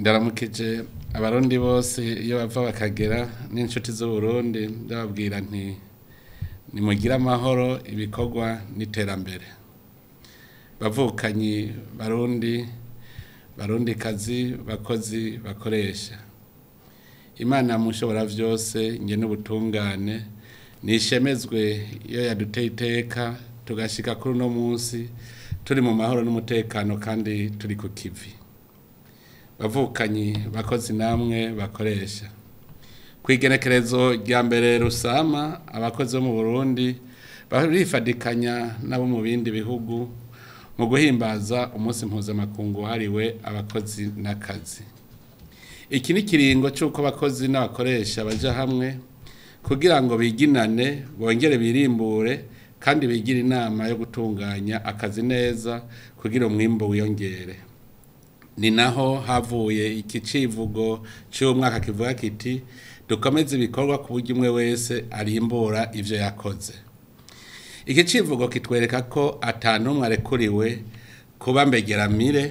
ndaramukije abarundi bose iyo bava bakagera n'inshuti z'Uburundi ndababwira nti nimugira amahoro ibikorwa n'iterambere bavukanyi barundi kazi bakozi bakoresha Imana mushobora vyose nge n'ubutungane nishemezwe iyo yaduteye iteka tugashika kuri no munsi turi mu mahoro n'umutekano kandi turi ku kivi bavukanyi bakozi namwe bakoresha kwigenekerezo rya mbere rusama abakozi bo mu Burundi barifadikanya nabo mu bindi bihugu mu guhimbaza umunsi mpuzamakungu hariwe abakozi n'akazi. Iki ni kiringo cy'uko abakozi n'abakoresha baja hamwe kugira ngo biginane bongere birimbure kandi bigira inama yo gutunganya akazi neza kugira umwimbo wiyongere. Ni naho havuye iki civugo cy'umwaka kivuga kiti dukomeze ibikorwa ku buryo umwe wese arimbura ivyo yakoze. Iki civugo kitwereka ko atanumwe arekuriwe kuba mbegeramire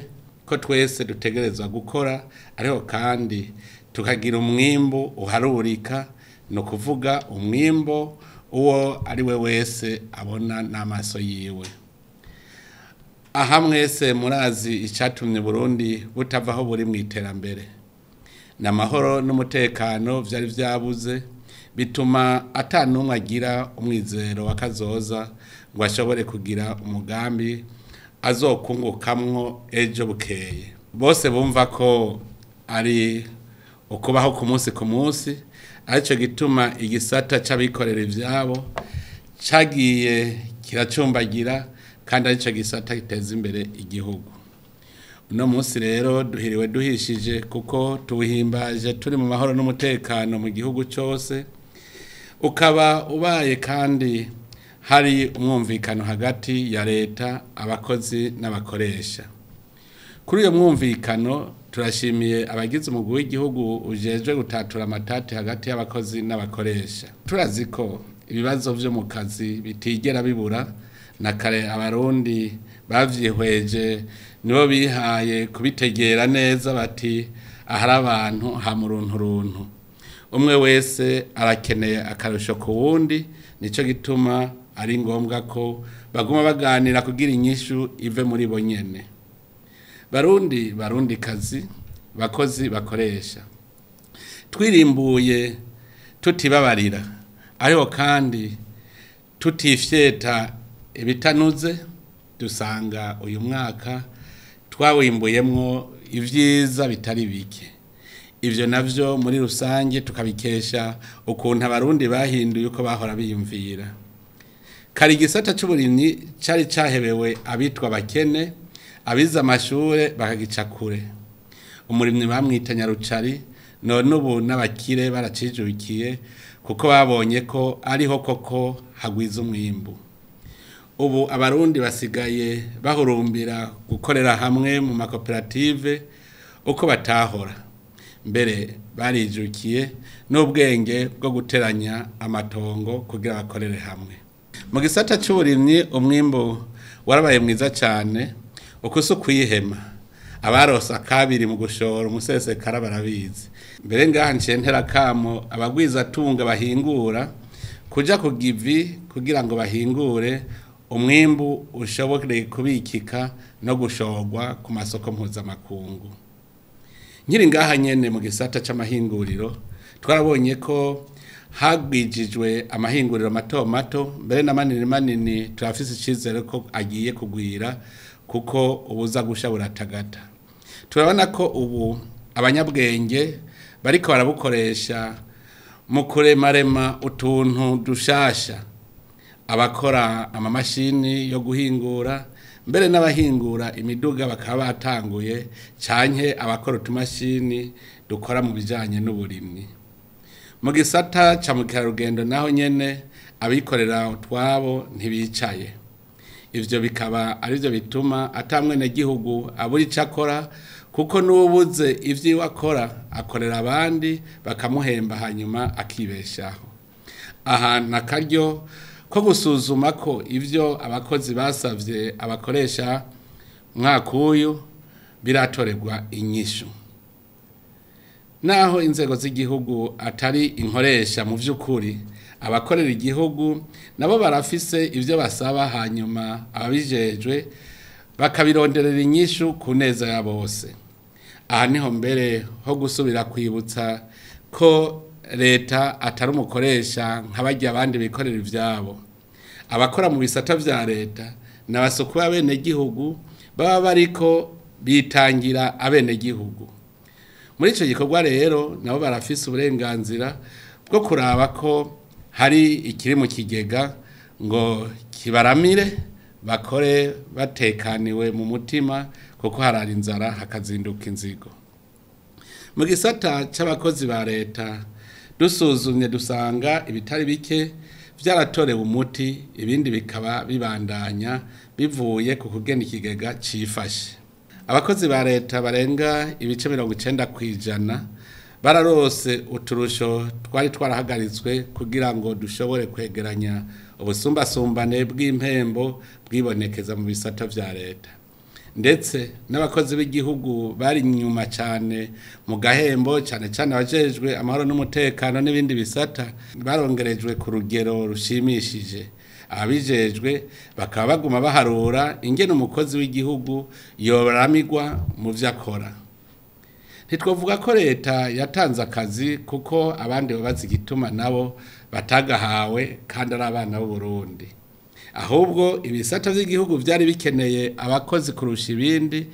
ko twese dutegerezwa gukora ariho kandi tukagira umwimbo uharurika no kuvuga umwimbo uwo ari we wese abona n'amaso yiwe. Aha mwese murazi icatumye Burundi butavaho buri mu iterambere n'amahoro n'umutekano vyari vyabuze bituma atanumwe agira umwizero wakazoza ngo ashobore kugira umugambi azokungukamwo ejo bukeye. Bose bumva ko ari ukubaho ku munsi arico gituma igisata c'abikorera ivyabo cagiye kiracumbagira kandi arico gisata giteza imbere igihugu. Uno munsi rero duhiriwe duhishije kuko tuwihimbaje turi mu mahoro n'umutekano mu gihugu cyose ukaba ubaye kandi hari umwumvikano hagati ya leta abakozi n'abakoresha. Kuri uyo mwumvikano turashimiye abagize umugwi w'igihugu ujejwe gutatura amatati hagati y'abakozi n'abakoresha. Turazi ko ibibazo vyo mu kazi bitigera bibura na kare abarundi bavyihweje nibo bihaye kubitegera neza bati ahari abantu ha murunturuntu umwe wese arakeneye akarusho ku wundi nico gituma ari ngombwa ko baguma baganira kugira inyishu ive muri bo nyene. Barundi kazi bakozi bakoresha twirimbuye tutibabarira ariho kandi tutifyeta ibitanuze dusanga uyu mwaka twawimbuyemwo ivyiza bitari bike. Ivyo navyo muri rusange tukabikesha ukuntu abarundi bahinduye uko bahora biyumvira. Kari gisata c'uburimyi cari cahebewe abitwa bakene abiza amashure bakagica kure. Umurimyi bamwita Nyarucari none ubu n'abakire baracijukiye kuko babonye ko ariho koko hagwiza umwimbu. Ubu abarundi basigaye bahurumbira gukorera hamwe mu makoperative uko batahora. Mbere barijukiye n'ubwenge bwo guteranya amatongo kugira bakorere hamwe. Mu gisata c'uburimyi umwimbu warabaye mwiza cyane uko kwihema. Abarosa kabiri mu gushora umusesekara barabizi. Mbere ngaha ncentera kamo abagwiza tunga bahingura kuja kugivi kugira ngo bahingure umwimbu ushobore kubikika no gushorwa ku masoko mpuzamakungu. Nkiri ngaha nyene mu gisata c'amahinguriro twarabonye ko hagwijijwe amahinguriro mato mato mbere na manini turafise icizere ko agiye kugwira kuko ubuza gusha buratagata. Turabona ko ubu abanyabwenge bariko barabukoresha mu kuremarema utuntu dushasha. Abakora amamashini yo guhingura mbere n'abahingura imiduga bakaba batanguye canke abakora utumashini dukora mu bijanye n'uburimyi. Mu gisata ca mukerarugendo naho nyene abikorera utwabo ntibicaye. Ivyo bikaba arivyo bituma atamwene gihugu aburi cakora kuko nubuze ivyo wakora akorera abandi bakamuhemba hanyuma akibeshaho. Aha nakaryo ko gusuzuma ko ivyo abakozi basavye abakoresha mwaka uyu biratorerwa inyishu. naho inzego z'igihugu atari inkoresha mu by'ukuri abakorera igihugu nabo barafise ibyo basaba hanyuma ababijejwe bakabironderera inyishu ku neza ya bose. Aha niho mbere ho gusubira kwibutsa ko leta atari umukoresha nk'abajya abandi bikorera ibyabo. Abakora mu bisata vya leta n'abasuku b'abenegihugu baba bariko bitangira abenegihugu. Muri ico gikorwa rero nabo barafise uburenganzira bwo kuraba ko hari ikiri mu kigega ngo kibaramire bakore batekaniwe mu mutima kuko harara inzara hakazinduka inzigo. Mu gisata c'abakozi ba leta dusuzumye dusanga ibitari bike vyaratorewe umuti, ibindi bikaba bibandanya bivuye ku kugena ikigega cifashe. Abakozi ba leta barenga ibice 90% bararose uturusho twari twarahagaritswe kugira ngo dushobore kwegeranya ubusumbasumbane bw'impembo bwibonekeza mu bisata vya leta. Ndetse n'abakozi b'igihugu bari nyuma cyane mu gahembo cyane abajejwe amahoro n'umutekano n'ibindi bisata barongerejwe ku rugero rushimishije. Abijejwe bakaba baguma baharura ingene umukozi w'igihugu yoramigwa mu vyakora. Ntitwovuga ko leta yatanze akazi kuko abandi babazi igituma nabo batagahawe kandi ari abana b'u Burundi. Ahubwo ibisata by'igihugu byari bikeneye abakozi kurusha ibindi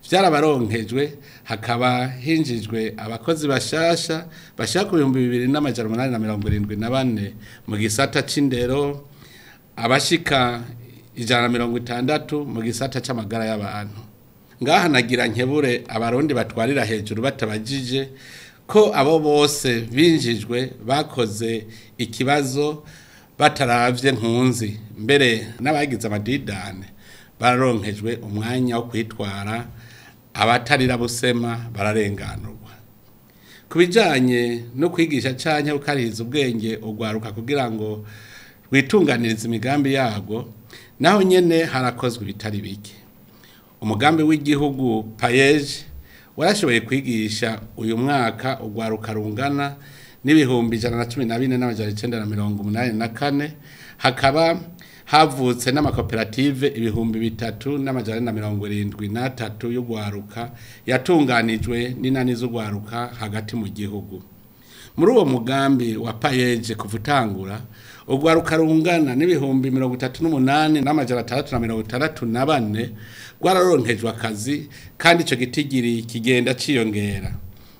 byarabaronkejwe, hakaba hinjijwe abakozi bashasha bashaka 2874 mu gisata c'indero, abashika 160 mu gisata c'amagara y'abantu. Ngaha nagira nkebure abarundi batwarira hejuru batabajije ko abo bose binjijwe bakoze ikibazo bataravye nkunzi, mbere n'abagize amadidane bararonkejwe umwanya wo kwitwara, abatarira busema bararenganurwa. Kubijanye no kwigisha canke ukariza ubwenge ugwaruka kugira ngo rwitunganiriza imigambi yago, naho nyene harakozwe bitari bike. Umugambi w'igihugu payeje warashoboye kwigisha uyu mwaka ugwaruka rungana n'ibihumbi 114,984, hakaba havutse n'amakoperative ibihumbi 3,473 y'ugwaruka yatunganijwe n'inani z'ugwaruka hagati mu gihugu. Muri uwo mugambi wa payeje kuvutangura ugwaruka rungana n'ibihumbi 38,664 gwararonkejwe akazi, kandi ico gitigiri kigenda ciyongera.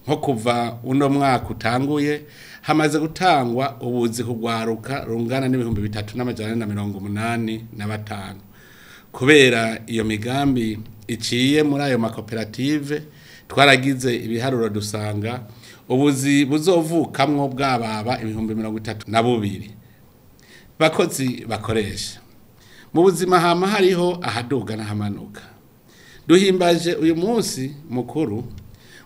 Nko kuva uno mwaka utanguye hamaze gutangwa ubuzi kugwaruka rungana n'ibihumbi 3,485. Kubera iyo migambi iciye muri ayo makoperative twaragize ibiharuro dusanga ubuzi buzovukamwo bwababa ibihumbi 32. Bakozi bakoresha mu buzima hama hariho ahaduga n'ahamanuka. Duhimbaje uyu munsi mukuru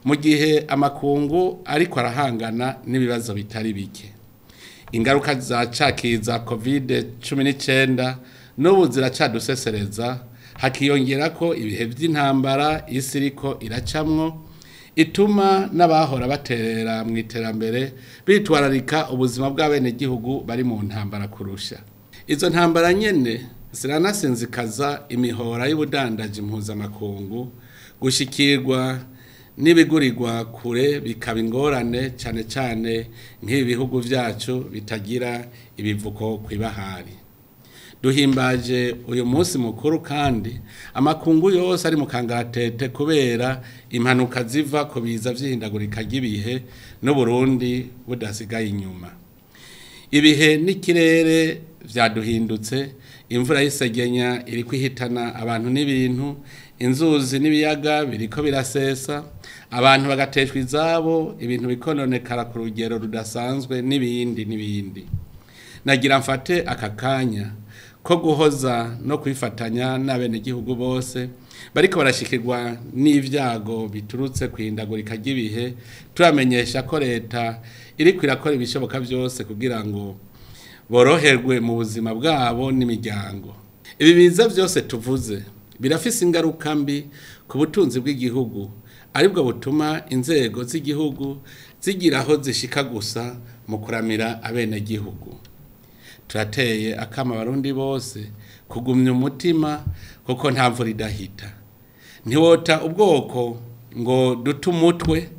mu gihe amakungu ariko arahangana n'ibibazo bitari bike. Ingaruka za cakiza COVID-19 n'ubu ziracadusesereza, hakiyongera ko ibihe by'intambara isi iriko iracamwo ituma n'abahora baterera mu iterambere bitwararika ubuzima bw'abenegihugu bari mu ntambara kurusha. Izo ntambara nyene ziranasinzikaza imihora y'ubudandaji mpuzamakungu, gushikirwa n'ibigurirwa kure bikaba ingorane cyane cyane nk'ibi bihugu vyacu bitagira ibivuko kwibahari. Duhimbaje uyu munsi mukuru kandi amakungu yose ari mu kangaratete kubera impanuka ziva ku biza vy'ihindagurika ry'ibihe n'Uburundi budasigaye inyuma. Ibihe n'ikirere vyaduhindutse, imvura y'isegenya iri kwihitana abantu n'ibintu, inzuzi n'ibiyaga biriko birasesa, abantu bagateshwa izabo, ibintu bikononekara ku rugero rudasanzwe n'ibindi. Nagira mfate aka kanya ko guhoza no kwifatanya n'abenegihugu bose bariko barashikirwa n'ivyago biturutse kwihindagurika ry'ibihe, turamenyesha ko leta iriko irakora ibishoboka byose kugira ngo boroherwe mu buzima bwabo n'imiryango. Ibi biza byose tuvuze birafise ingaruka mbi ku butunzi bw'igihugu, aribwo butuma inzego z'igihugu zigira aho zishika gusa mu kuramira abenegihugu. Turateye akama abarundi bose kugumya umutima kuko nta mvura idahita. Ntiwota ubwoko ngo dute umutwe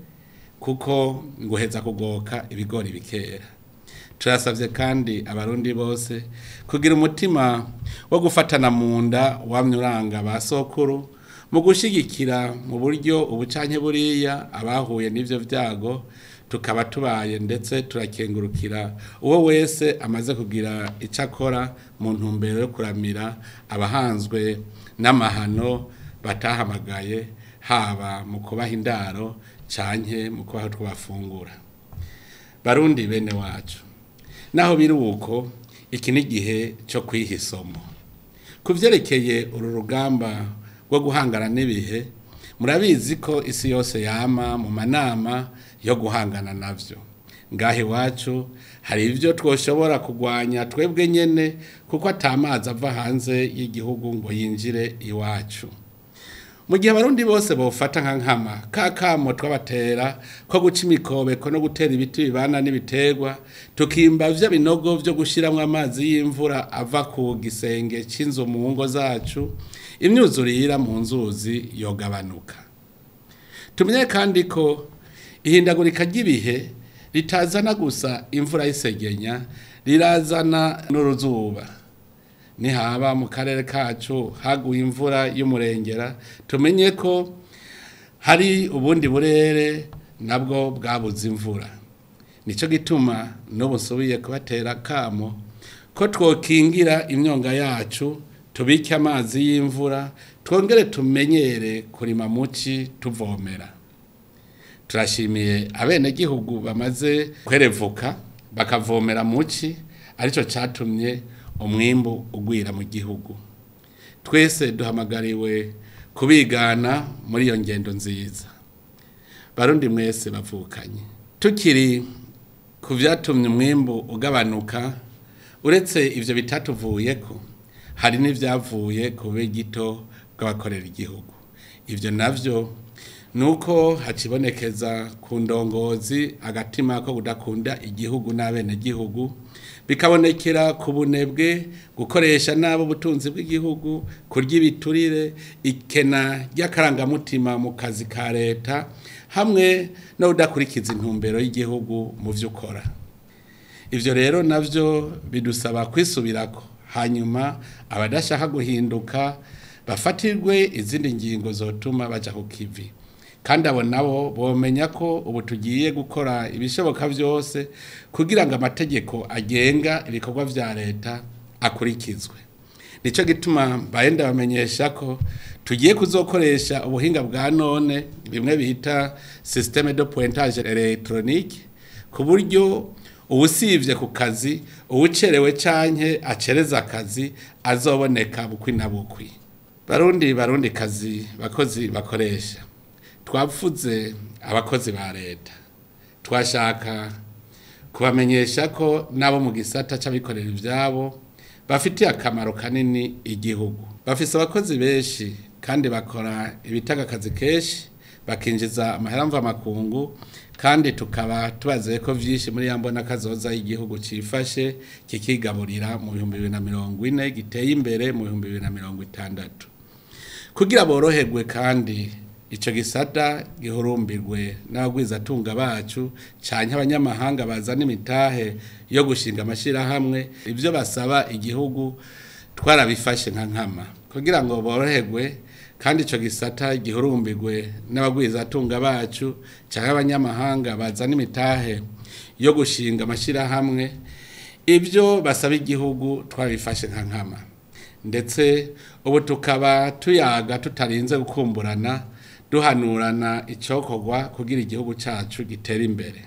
kuko nguheza kugoka ibigori bikera. Turasavye kandi abarundi bose kugira umutima wo gufatana mu nda wamye uranga ba sokuru mu gushigikira mu buryo ubucanke buriya abahuye n'ivyo vyago, tukaba tubaye ndetse turakengurukira uwo wese amaze kugira ico akora mu ntumbero yo kuramira abahanzwe n'amahano batahamagaye, haba mu kubaha indaro canke mu kubaho twabafungura. Barundi bene wacu, naho biri uko, iki ni igihe cyo kwiha isomo. Ku vyerekeye uru rugamba rwo guhangana n'ibihe, murabizi ko isi yose yama mu manama yo guhangana navyo. Ngahe iwacu hari ivyo twoshobora kugwanya twebwe nyene kuko atamazi ava hanze y'igihugu ngo yinjire iwacu. Mu gihe abarundi bose bofata nka nkama kakamo twabatera ko guca imikobeko no gutera ibiti bibana n'ibiterwa, tukimba vya binogo vyo gushiramwo amazi y'imvura ava ku gisenge c'inzu mu ngo zacu, imyuzurira mu nzuzi yogabanuka. Tumenye kandi ko ihindagurika ry'ibihe ritazana gusa imvura y'isegenya, rirazana n'uruzuba. Nihaba mu karere kacu haguye imvura y'umurengera, tumenye ko hari ubundi burere nabwo bwabuze imvura. Nico gituma n'ubu nsubiye kubatera kamo ko twokingira imyonga yacu, tubike amazi y'imvura, twongere tumenyere kurima muci tuvomera. Turashimiye abenegihugu bamaze kwerevuka bakavomera muci, arico catumye umwimbu ugwira mu gihugu. Twese duhamagariwe kubigana muri iyo ngendo nziza. Barundi mwese bavukanye, tukiri ku vyatumye umwimbu ugabanuka, uretse ivyo bitatuvuyeko, hari n'ivyavuye ku bigito bw'abakorera igihugu. Ivyo navyo nuko hacibonekeza ku ndongozi agatima ko kudakunda igihugu n'abenegihugu, bikabonekera ku bunebwe, gukoresha nabo ubutunzi bw'igihugu, kurya ibiturire, ikena ry'akarangamutima mu kazi ka leta, hamwe no kudakurikiza intumbero y'igihugu mu vyo ukora. Ivyo rero navyo bidusaba kwisubirako, hanyuma abadashaka guhinduka bafatirwe izindi ngingo zotuma baja ku kivi. Kandi abo nabo bomenya ko ubu tugiye gukora ibishoboka vyose kugira ngo amategeko agenga ibikorwa vya leta akurikizwe. Nico gituma mbaye bamenyesha ko tugiye kuzokoresha ubuhinga bwa none, bimwe bita système de pointage électronique, ku buryo uwusivye ku kazi, uwucerewe canke acereza akazi azoboneka bukwi na bukwi. Barundi kazi, bakozi bakoresha, twavuze abakozi ba leta, twashaka kubamenyesha ko nabo mu gisata c'abikorera ivyabo bafitiye akamaro kanini igihugu. Bafise abakozi benshi kandi bakora ibitanga akazi kenshi, bakinjiza amahera mva makungu, kandi tukaba tubazeye ko vyinshi muri yambona kazoza y'igihugu cifashe kikigaburira mu 2040 giteye imbere mu 2060. Kugira boroherwe kandi ico gisata gihurumbirwe n'abagwizatunga bacu canke abanyamahanga bazana imitahe yo gushinga amashirahamwe, ivyo basaba igihugu twarabifashe nka nkama kugira ngo boroherwe, kandi ico gisata gihurumbirwe n'abagwizatunga bacu canke abanyamahanga bazana imitahe yo gushinga amashirahamwe. Ivyo basaba igihugu twarabifashe nka nkama, ndetse ubu tukaba tuyaga tutarinze gukumburana, duhanurana icokorwa kugira igihugu cacu gitera imbere.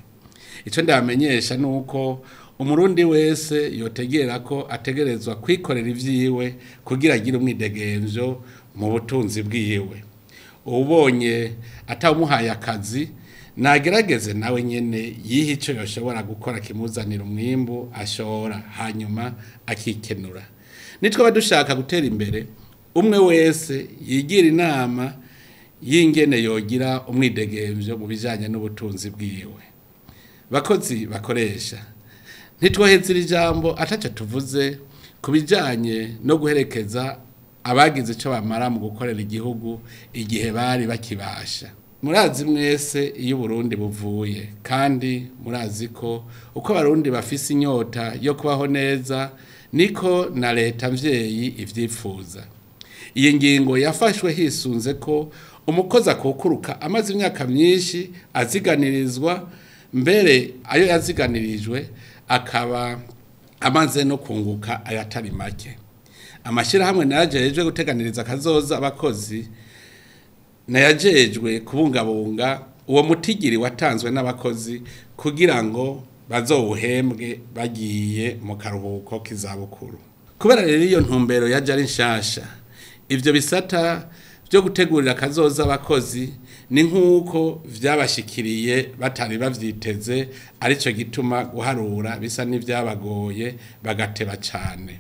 Ico ndabamenyesha nuko umurundi wese yotegera ko ategerezwa kwikorera ivyiwe kugira agire umwidegemvyo mu butunzi bwiwe. Ubonye atawumuhaye akazi, nagerageze nawe nyene yiha ico yoshobora gukora kimuzanira umwimbu ashora, hanyuma akikenura. Nitwe badushaka gutera imbere, umwe wese yigira inama y'ingene yogira umwidegemvyo mu bijanye n'ubutunzi bwiwe. Bakozi bakoresha, ntitwohezera ijambo ataco tuvuze ku bijanye no guherekeza abagize ico bamara mu gukorera igihugu igihe bari bakibasha. Murazi mwese iyo Burundi buvuye, kandi murazi ko uko abarundi bafise inyota yo kubaho neza niko na leta mvyeyi ivyifuza. Iyi ngingo yafashwe hisunze ko umukozi akukuruka amaze imyaka myinshi aziganirizwa, mbere ayo yaziganirijwe akaba amaze no kunguka ayatari make. Amashirahamwe narajejwe guteganiriza kazoza abakozi nayajejwe kubungabunga uwo mutigiri watanzwe n'abakozi kugira ngo bazowuhembwe bagiye mu karuhuko k'izabukuru. Kubera rero iyo ntumbero yaje ari nshasha, ivyo bisata byo gutegurira kazoza abakozi ni nk'uko vyabashikiriye batari bavyiteze, arico gituma guharura bisa n'ivyabagoye bagateba cane.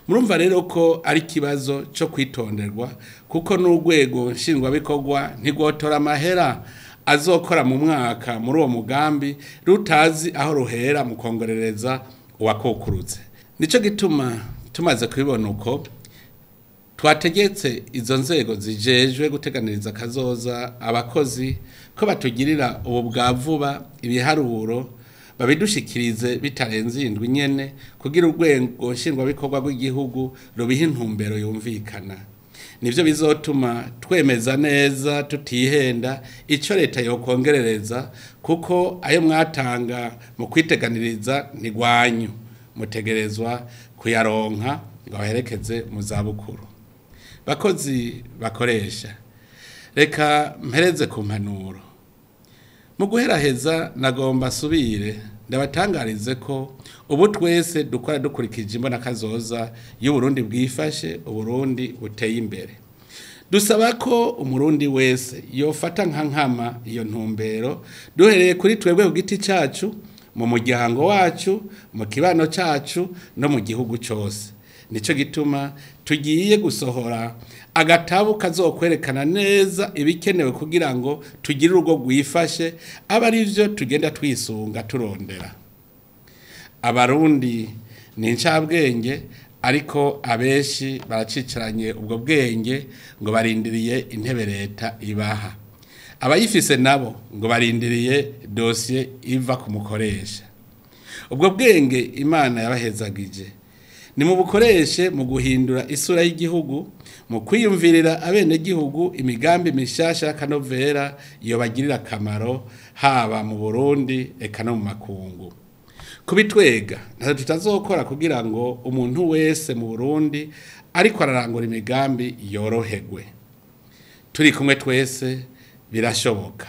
Murumva rero ko ari kibazo cyo kwitonderwa, kuko n'urwego nshingwabikorwa ntigwotora amahera azokora mu mwaka muri uwo mugambi rutazi aho ruhera mu kongerereza uwakukurutse. Nico gituma tumaze kubibona uko twategetse izo nzego zijejwe guteganiriza kazoza abakozi ko batugirira ubu bwa vuba ibiharuro babidushikirize bitarenze indwi nyene kugira urwego nshingwabikorwa rw'igihugu rubiha intumbero yumvikana. Nivyo bizotuma twemeza neza tutihenda ico leta yokongerereza, kuko ayo mwatanga mu kwiteganiriza ntigwanyu, mutegerezwa kuyaronka ngo baherekeze mu zabukuru. Bakozi bakoresha, reka mpereze ku mpanuro. Mu guheraheza nagomba subire ndabatangarize ko ubu twese dukora dukurikije imbona kazoza y'Uburundi bwifashe, Uburundi buteye imbere. Dusaba ko umurundi wese yofata nka nkama iyo ntumbero, duhereye kuri twebwe ku giti cacu, mu muryango wacu, mu kibano cacu no mu gihugu cose. Nico gituma tugiye gusohora agatabu kazokwerekana neza ibikenewe kugira ngo tugire urugo rwifashe, aba arivyo tugenda twisunga turondera. Abarundi ni incabwenge, ariko abeshi baracicaranye ubwo bwenge ngo barindiriye intebe leta ibaha. Abayifise nabo ngo barindiriye dosiye iva kumukoresha. Ubwo bwenge Imana yabahezagije ni mu bukoreshe mu guhindura isura y'igihugu, mu kwiyumvirira abene gihugu imigambi mishasha kanovera iyo bagirira akamaro haba mu Burundi eka no mu makungu. Kubitwega nta tutazokora kugira ngo umuntu wese mu Burundi ariko ararangura imigambi yoroherwe. Turi kumwe twese birashoboka.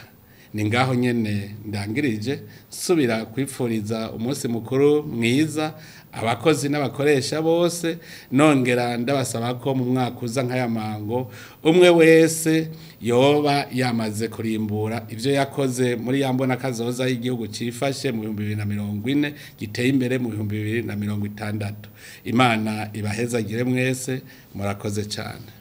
Ni ngaho nyene ndangirije subira kwipfuriza umunsi mukuru mwiza abakozi n'abakoresha bose, nongera ndabasaba ko mu mwaka uza nk'ayamango umwe wese yoba yamaze kurimbura ivyo yakoze muri yambona kazoza y'igihugu cifashe mu 2040 giteye imbere mu 2060. Imana ibahezagire mwese, murakoze cyane.